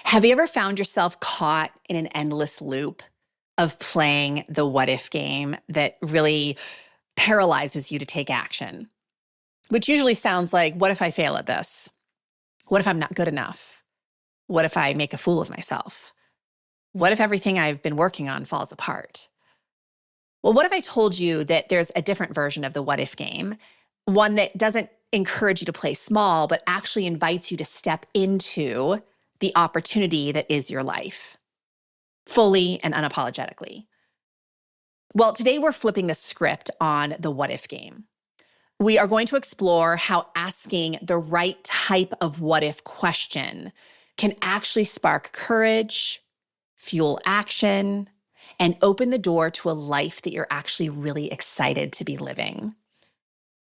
Have you ever found yourself caught in an endless loop of playing the what if game that really paralyzes you to take action? Which usually sounds like, what if I fail at this? What if I'm not good enough? What if I make a fool of myself? What if everything I've been working on falls apart? Well, what if I told you that there's a different version of the what if game, one that doesn't encourage you to play small, but actually invites you to step into the opportunity that is your life, fully and unapologetically? Well, today we're flipping the script on the what if game. We are going to explore how asking the right type of what if question can actually spark courage, fuel action, and open the door to a life that you're actually really excited to be living.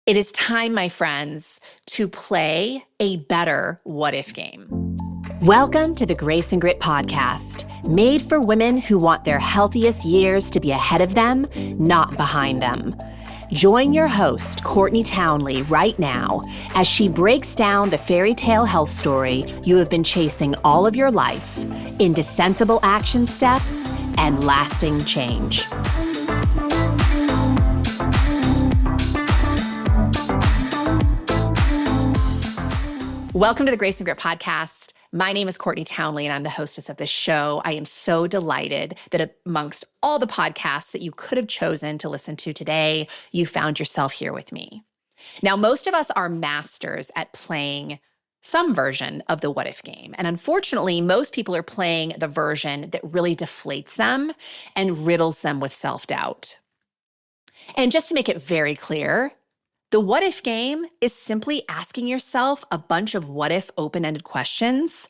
It is time, my friends, to play a better what if game. Welcome to the Grace and Grit podcast, made for women who want their healthiest years to be ahead of them, not behind them. Join your host, Courtney Townley, right now as she breaks down the fairy tale health story you have been chasing all of your life into sensible action steps and lasting change. Welcome to the Grace and Grit podcast. My name is Courtney Townley, and I'm the hostess of this show. I am so delighted that amongst all the podcasts that you could have chosen to listen to today, you found yourself here with me. Now, most of us are masters at playing some version of the what if game. And unfortunately, most people are playing the version that really deflates them and riddles them with self-doubt. And just to make it very clear, the what if game is simply asking yourself a bunch of what if open-ended questions.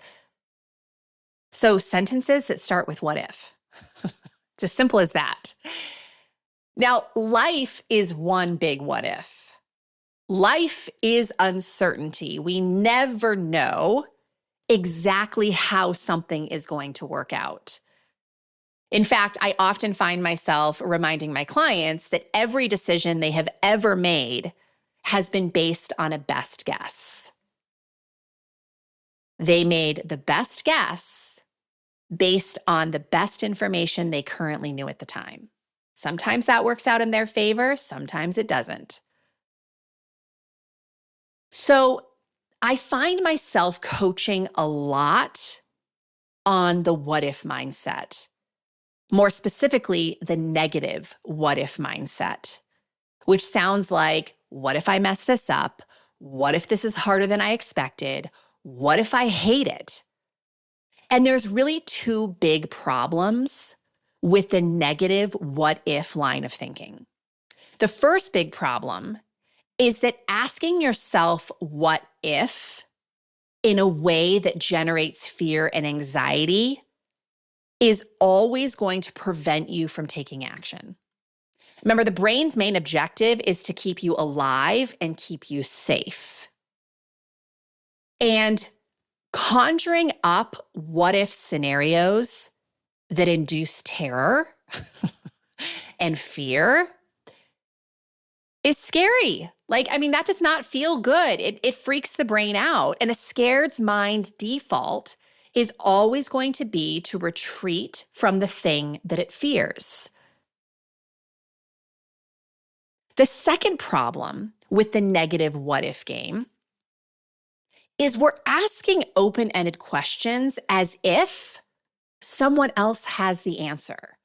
So sentences that start with what if. It's as simple as that. Now, life is one big what if. Life is uncertainty. We never know exactly how something is going to work out. In fact, I often find myself reminding my clients that every decision they have ever made has been based on a best guess. They made the best guess based on the best information they currently knew at the time. Sometimes that works out in their favor, sometimes it doesn't. So I find myself coaching a lot on the what if mindset, more specifically, the negative what if mindset, which sounds like, what if I mess this up? What if this is harder than I expected? What if I hate it? And there's really two big problems with the negative what if line of thinking. The first big problem is that asking yourself what if in a way that generates fear and anxiety is always going to prevent you from taking action. Remember, the brain's main objective is to keep you alive and keep you safe. And conjuring up what if scenarios that induce terror and fear is scary. That does not feel good. It freaks the brain out. And a scared's mind default is always going to be to retreat from the thing that it fears. The second problem with the negative what if game is we're asking open-ended questions as if someone else has the answer.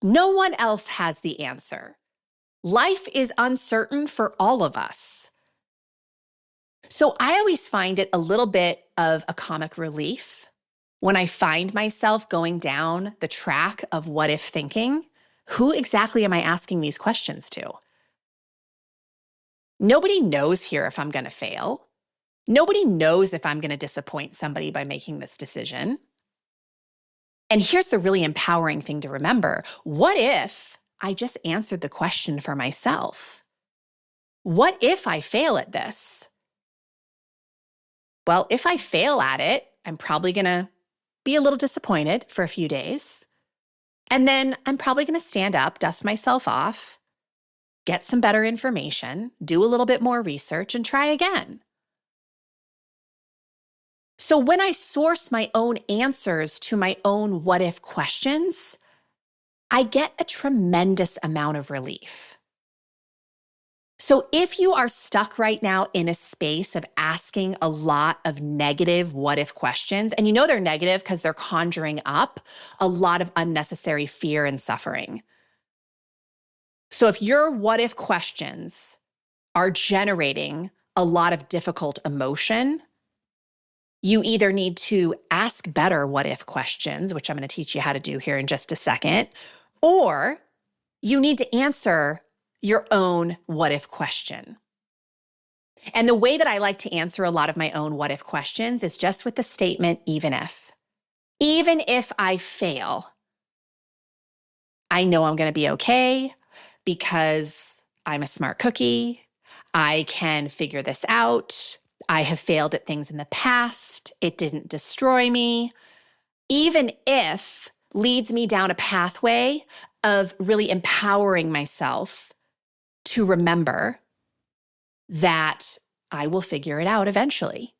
No one else has the answer. Life is uncertain for all of us. So I always find it a little bit of a comic relief when I find myself going down the track of what if thinking. Who exactly am I asking these questions to? Nobody knows here if I'm going to fail. Nobody knows if I'm going to disappoint somebody by making this decision. And here's the really empowering thing to remember. What if I just answered the question for myself? What if I fail at this? Well, if I fail at it, I'm probably going to be a little disappointed for a few days. And then I'm probably going to stand up, dust myself off, get some better information, do a little bit more research, and try again. So when I source my own answers to my own what if questions, I get a tremendous amount of relief. So if you are stuck right now in a space of asking a lot of negative what if questions, and you know they're negative because they're conjuring up a lot of unnecessary fear and suffering. So if your what if questions are generating a lot of difficult emotion, you either need to ask better what if questions, which I'm going to teach you how to do here in just a second, or you need to answer your own what if question. And the way that I like to answer a lot of my own what if questions is just with the statement, even if. Even if I fail, I know I'm going to be okay because I'm a smart cookie. I can figure this out. I have failed at things in the past. It didn't destroy me. Even if leads me down a pathway of really empowering myself to remember that I will figure it out eventually.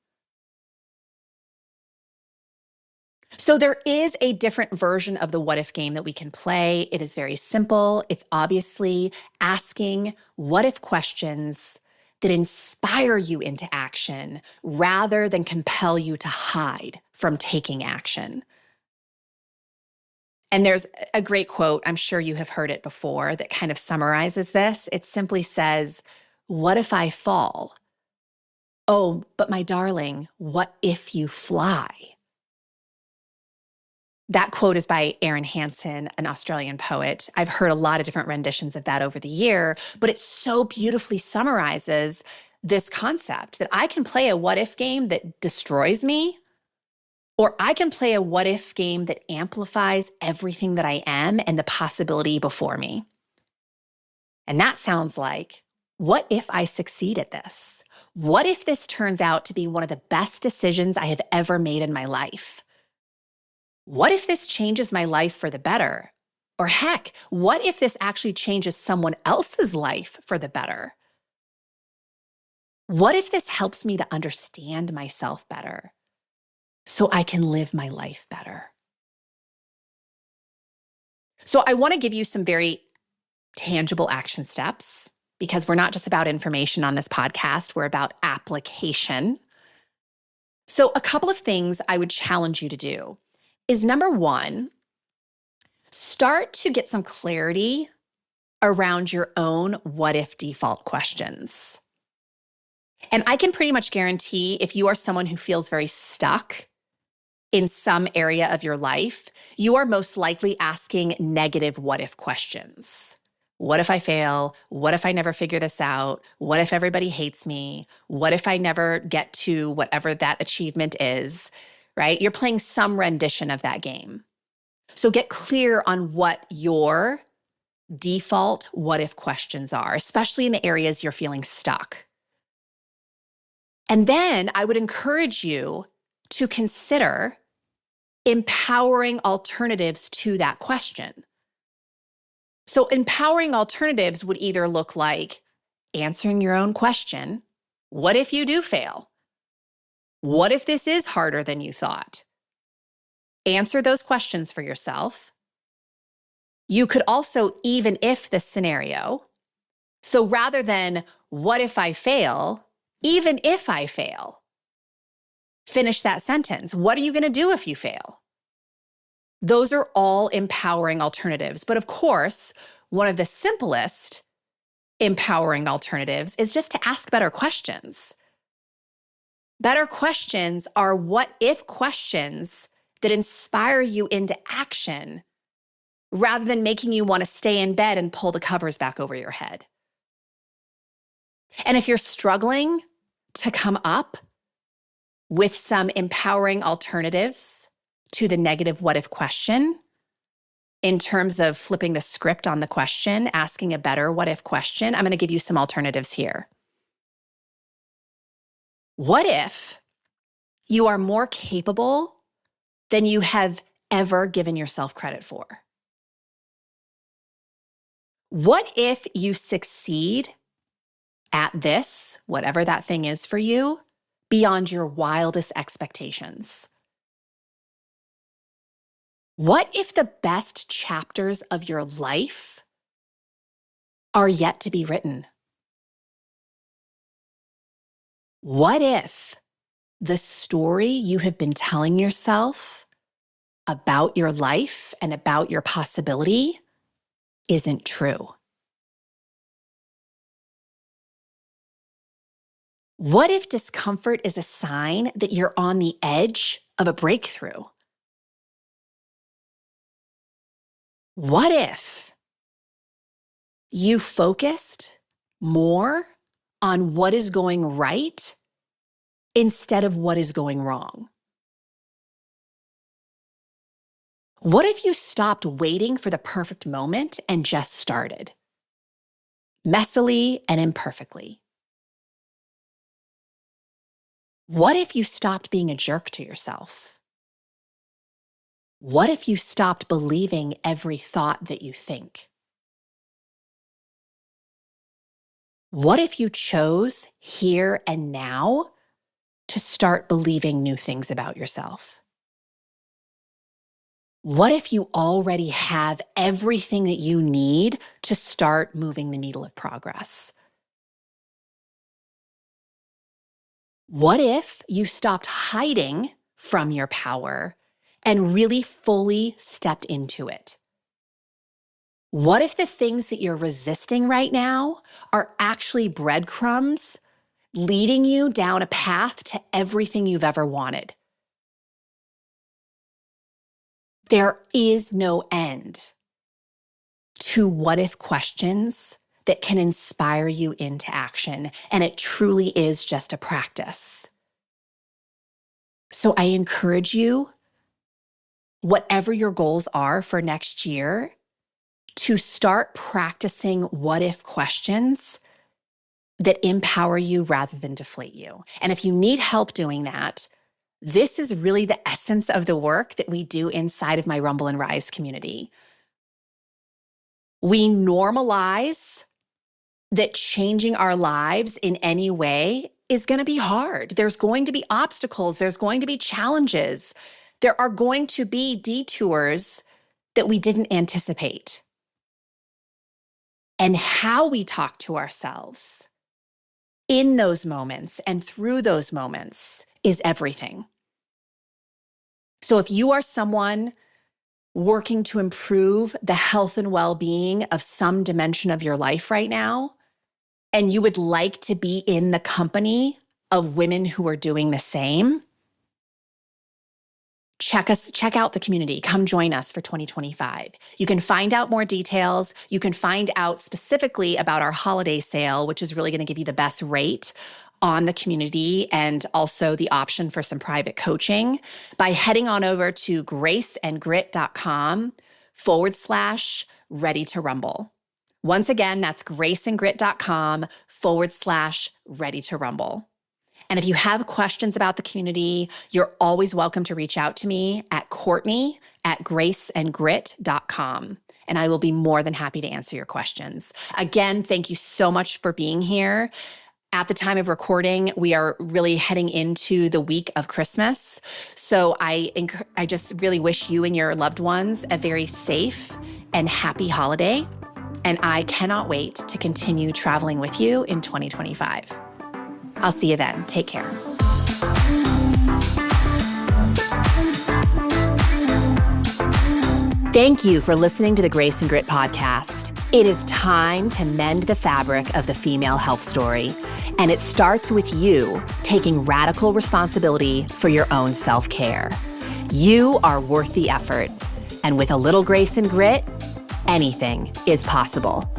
So there is a different version of the what if game that we can play. It is very simple. It's obviously asking what if questions that inspire you into action rather than compel you to hide from taking action. And there's a great quote, I'm sure you have heard it before, that kind of summarizes this. It simply says, "What if I fall? Oh, but my darling, what if you fly?" That quote is by Erin Hansen, an Australian poet. I've heard a lot of different renditions of that over the year, but it so beautifully summarizes this concept that I can play a what if game that destroys me, or I can play a what if game that amplifies everything that I am and the possibility before me. And that sounds like, what if I succeed at this? What if this turns out to be one of the best decisions I have ever made in my life? What if this changes my life for the better? Or heck, what if this actually changes someone else's life for the better? What if this helps me to understand myself better so I can live my life better? So I want to give you some very tangible action steps because we're not just about information on this podcast, we're about application. So a couple of things I would challenge you to do is number one, start to get some clarity around your own what if default questions. And I can pretty much guarantee if you are someone who feels very stuck in some area of your life, you are most likely asking negative what if questions. What if I fail? What if I never figure this out? What if everybody hates me? What if I never get to whatever that achievement is, right? You're playing some rendition of that game. So get clear on what your default what if questions are, especially in the areas you're feeling stuck. And then I would encourage you to consider empowering alternatives to that question. So, empowering alternatives would either look like answering your own question. What if you do fail? What if this is harder than you thought? Answer those questions for yourself. You could also even if the scenario. So rather than what if I fail, even if I fail, finish that sentence. What are you going to do if you fail? Those are all empowering alternatives. But of course, one of the simplest empowering alternatives is just to ask better questions. Better questions are what if questions that inspire you into action rather than making you want to stay in bed and pull the covers back over your head. And if you're struggling to come up with some empowering alternatives to the negative what if question, in terms of flipping the script on the question, asking a better what if question, I'm going to give you some alternatives here. What if you are more capable than you have ever given yourself credit for? What if you succeed at this, whatever that thing is for you, beyond your wildest expectations? What if the best chapters of your life are yet to be written? What if the story you have been telling yourself about your life and about your possibility isn't true? What if discomfort is a sign that you're on the edge of a breakthrough? What if you focused more on what is going right instead of what is going wrong? What if you stopped waiting for the perfect moment and just started? Messily and imperfectly. What if you stopped being a jerk to yourself? What if you stopped believing every thought that you think? What if you chose here and now to start believing new things about yourself? What if you already have everything that you need to start moving the needle of progress? What if you stopped hiding from your power and really fully stepped into it? What if the things that you're resisting right now are actually breadcrumbs leading you down a path to everything you've ever wanted? There is no end to what if questions that can inspire you into action, and it truly is just a practice. So I encourage you, whatever your goals are for next year, to start practicing what if questions that empower you rather than deflate you. And if you need help doing that, this is really the essence of the work that we do inside of my Rumble and Rise community. We normalize that changing our lives in any way is going to be hard. There's going to be obstacles. There's going to be challenges. There are going to be detours that we didn't anticipate. And how we talk to ourselves in those moments and through those moments is everything. So if you are someone working to improve the health and well-being of some dimension of your life right now, and you would like to be in the company of women who are doing the same, check out the community. Come join us for 2025. You can find out more details. You can find out specifically about our holiday sale, which is really going to give you the best rate on the community and also the option for some private coaching by heading on over to graceandgrit.com/ready to rumble. Once again, that's graceandgrit.com/ready to rumble. And if you have questions about the community, you're always welcome to reach out to me at Courtney@graceandgrit.com. And I will be more than happy to answer your questions. Again, thank you so much for being here. At the time of recording, we are really heading into the week of Christmas. So I just really wish you and your loved ones a very safe and happy holiday. And I cannot wait to continue traveling with you in 2025. I'll see you then. Take care. Thank you for listening to the Grace and Grit podcast. It is time to mend the fabric of the female health story. And it starts with you taking radical responsibility for your own self-care. You are worth the effort. And with a little grace and grit, anything is possible.